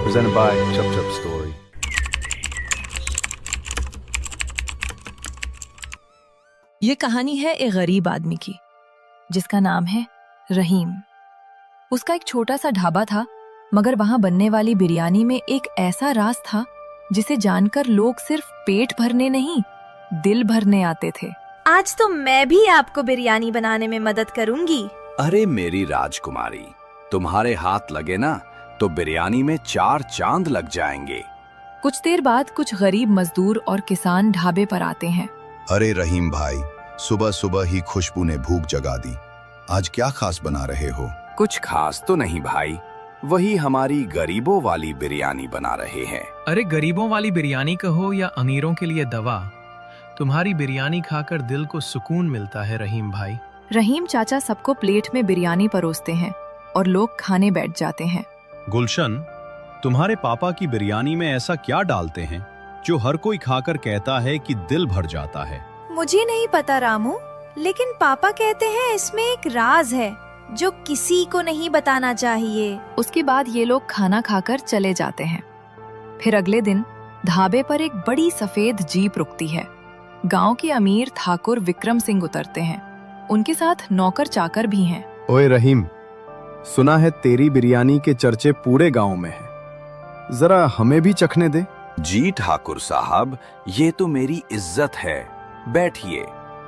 Presented by Chup Chup Story. ये कहानी है एक गरीब आदमी की जिसका नाम है रहीम। उसका एक छोटा सा ढाबा था, मगर वहां बनने वाली बिरयानी में एक ऐसा राज था जिसे जानकर लोग सिर्फ पेट भरने नहीं, दिल भरने आते थे। आज तो मैं भी आपको बिरयानी बनाने में मदद करूंगी। अरे मेरी राजकुमारी, तुम्हारे हाथ लगे ना तो बिरयानी में 4 चांद लग जाएंगे। कुछ देर बाद कुछ गरीब मजदूर और किसान ढाबे पर आते हैं। अरे रहीम भाई, सुबह सुबह ही खुशबू ने भूख जगा दी। आज क्या खास बना रहे हो? कुछ खास तो नहीं भाई, वही हमारी गरीबों वाली बिरयानी बना रहे हैं। अरे गरीबों वाली बिरयानी कहो या अमीरों के लिए दवा, तुम्हारी बिरयानी खाकर दिल को सुकून मिलता है रहीम भाई। रहीम चाचा सबको प्लेट में बिरयानी परोसते हैं और लोग खाने बैठ जाते हैं। गुलशन, तुम्हारे पापा की बिरयानी में ऐसा क्या डालते हैं जो हर कोई खाकर कहता है कि दिल भर जाता है? मुझे नहीं पता रामू, लेकिन पापा कहते हैं इसमें एक राज है जो किसी को नहीं बताना चाहिए। उसके बाद ये लोग खाना खाकर चले जाते हैं। फिर अगले दिन ढाबे पर एक बड़ी सफेद जीप रुकती है। गांव के अमीर ठाकुर विक्रम सिंह उतरते हैं। उनके साथ नौकर चाकर भी हैं। ओए रहीम, सुना है तेरी बिरयानी के चर्चे पूरे गांव में है, जरा हमें भी चखने दे। जी ठाकुर साहब, ये तो मेरी इज्जत है। बैठिए,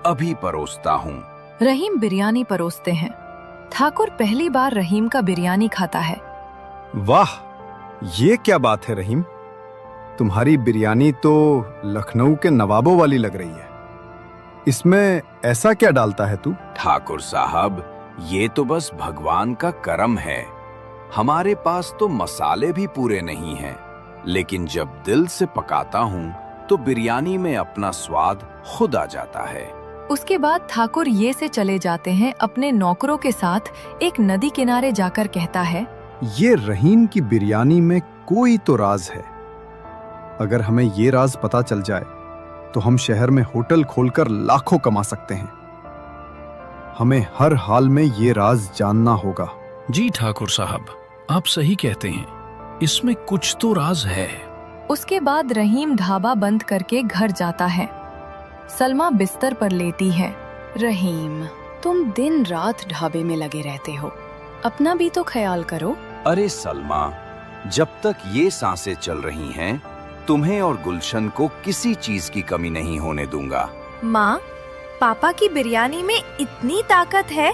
अभी परोसता हूँ। रहीम बिरयानी परोसते हैं। ठाकुर पहली बार रहीम का बिरयानी खाता है। वाह, ये क्या बात है रहीम, तुम्हारी बिरयानी तो लखनऊ के नवाबों वाली लग रही है। इसमें ऐसा क्या डालता है तू? ठाकुर साहब, ये तो बस भगवान का करम है। हमारे पास तो मसाले भी पूरे नहीं हैं, लेकिन जब दिल से पकाता हूँ तो बिरयानी में अपना स्वाद खुद आ जाता है। उसके बाद ठाकुर ये से चले जाते हैं। अपने नौकरों के साथ एक नदी किनारे जाकर कहता है, ये रहीम की बिरयानी में कोई तो राज है। अगर हमें ये राज पता चल जाए तो हम शहर में होटल खोलकर लाखों कमा सकते हैं। हमें हर हाल में ये राज जानना होगा। जी ठाकुर साहब, आप सही कहते हैं, इसमें कुछ तो राज है। उसके बाद रहीम ढाबा बंद करके घर जाता है। सलमा बिस्तर पर लेटी है। रहीम, तुम दिन रात ढाबे में लगे रहते हो, अपना भी तो ख्याल करो। अरे सलमा, जब तक ये सांसें चल रही हैं, तुम्हें और गुलशन को किसी चीज की कमी नहीं होने दूंगा। माँ, पापा की बिरयानी में इतनी ताकत है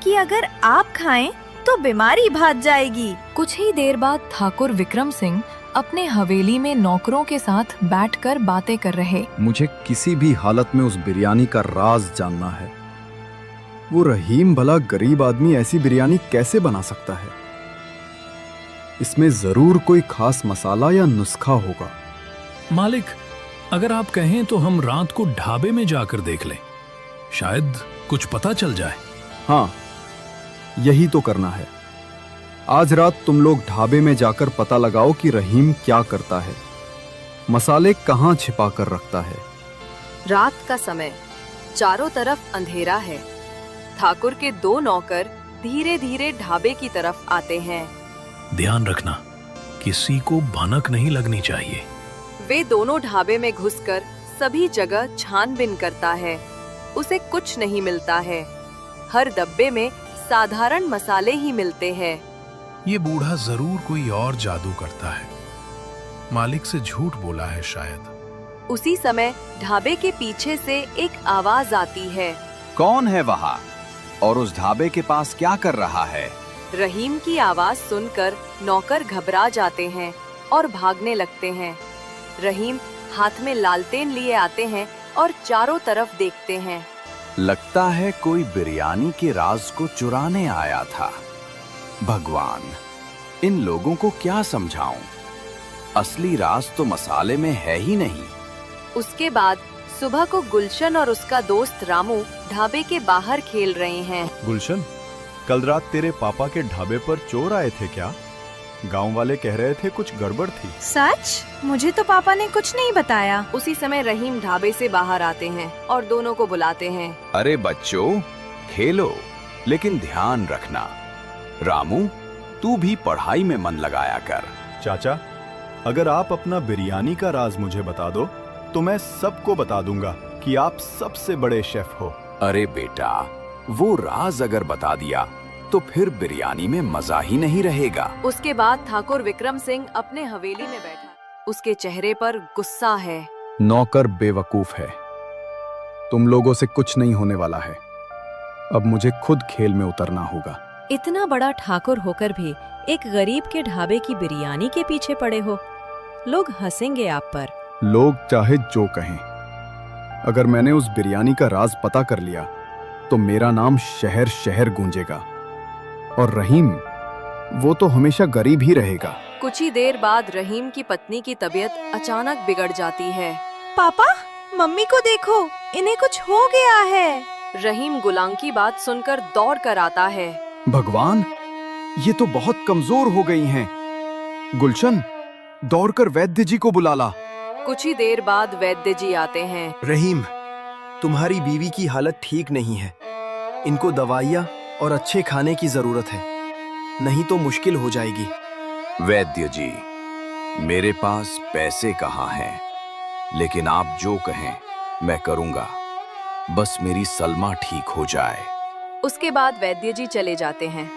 कि अगर आप खाएं तो बीमारी भाग जाएगी। कुछ ही देर बाद ठाकुर विक्रम सिंह अपने हवेली में नौकरों के साथ बैठकर बातें कर रहे। मुझे किसी भी हालत में उस बिरयानी का राज जानना है। वो रहीम भला गरीब आदमी ऐसी बिरयानी कैसे बना सकता है? इसमें जरूर कोई खास मसाला या नुस्खा होगा। मालिक, अगर आप कहें तो हम रात को ढाबे में जाकर देख लें, शायद कुछ पता चल जाए। हाँ, यही तो करना है। आज रात तुम लोग ढाबे में जाकर पता लगाओ कि रहीम क्या करता है, मसाले कहाँ छिपा कर रखता है। रात का समय, चारों तरफ अंधेरा है। ठाकुर के 2 नौकर धीरे धीरे ढाबे की तरफ आते हैं। ध्यान रखना, किसी को भनक नहीं लगनी चाहिए। वे दोनों ढाबे में घुसकर सभी जगह छानबीन करता है। उसे कुछ नहीं मिलता है। हर डब्बे में साधारण मसाले ही मिलते हैं। ये बूढ़ा जरूर कोई और जादू करता है, मालिक से झूठ बोला है शायद। उसी समय ढाबे के पीछे से एक आवाज आती है। कौन है वहाँ और उस ढाबे के पास क्या कर रहा है? रहीम की आवाज सुनकर नौकर घबरा जाते हैं और भागने लगते हैं। रहीम हाथ में लालटेन लिए आते हैं और चारों तरफ देखते हैं। लगता है कोई बिरयानी के राज को चुराने आया था। भगवान, इन लोगों को क्या समझाऊं? असली राज तो मसाले में है ही नहीं। उसके बाद सुबह को गुलशन और उसका दोस्त रामू ढाबे के बाहर खेल रहे हैं। गुलशन, कल रात तेरे पापा के ढाबे पर चोर आए थे क्या? गांव वाले कह रहे थे कुछ गड़बड़ थी। सच? मुझे तो पापा ने कुछ नहीं बताया। उसी समय रहीम ढाबे से बाहर आते हैं और दोनों को बुलाते हैं। अरे बच्चों, खेलो, लेकिन ध्यान रखना, रामू तू भी पढ़ाई में मन लगाया कर। चाचा, अगर आप अपना बिरयानी का राज मुझे बता दो तो मैं सबको बता दूंगा कि आप सबसे बड़े शेफ हो। अरे बेटा, वो राज अगर बता दिया तो फिर बिरयानी में मजा ही नहीं रहेगा। उसके बाद ठाकुर विक्रम सिंह अपने हवेली में बैठा, उसके चेहरे पर गुस्सा है। नौकर बेवकूफ है, तुम लोगों से कुछ नहीं होने वाला है। अब मुझे खुद खेल में उतरना होगा। इतना बड़ा ठाकुर होकर भी एक गरीब के ढाबे की बिरयानी के पीछे पड़े हो। लोग हंसेंगे आप पर। लोग चाहे जो कहें, अगर मैंने उस बिरयानी का राज पता कर लिया तो मेरा नाम शहर शहर गूंजेगा। और रहीम, वो तो हमेशा गरीब ही रहेगा। कुछ ही देर बाद रहीम की पत्नी की तबीयत अचानक बिगड़ जाती है। पापा, मम्मी को देखो, इन्हें कुछ हो गया है। रहीम गुलाम की बात सुनकर दौड़ कर आता है। भगवान, ये तो बहुत कमजोर हो गई हैं। गुलशन, दौड़कर वैद्य जी को बुला ला। कुछ ही देर बाद वैद्य जी आते हैं। रहीम, तुम्हारी बीवी की हालत ठीक नहीं है। इनको दवाइयाँ और अच्छे खाने की जरूरत है, नहीं तो मुश्किल हो जाएगी। वैद्य जी, मेरे पास पैसे कहाँ हैं, लेकिन आप जो कहें मैं करूँगा, बस मेरी सलमा ठीक हो जाए। उसके बाद वैद्य जी चले जाते हैं।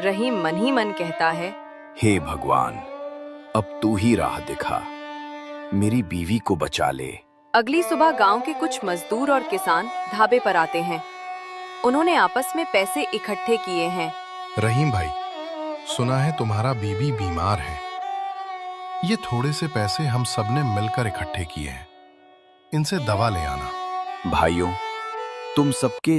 रहीम मन ही मन कहता है, हे भगवान, अब तू ही राह दिखा, मेरी बीवी को बचा ले। अगली सुबह गांव के कुछ मजदूर और किसान ढाबे पर आते हैं। उन्होंने आपस में पैसे इकट्ठे किए हैं। रहीम भाई, सुना है तुम्हारा बीवी बीमार है। ये थोड़े से पैसे हम सबने मिलकर इकट्ठे किए हैं, इनसे दवा ले आना। भाइयों, तुम सबके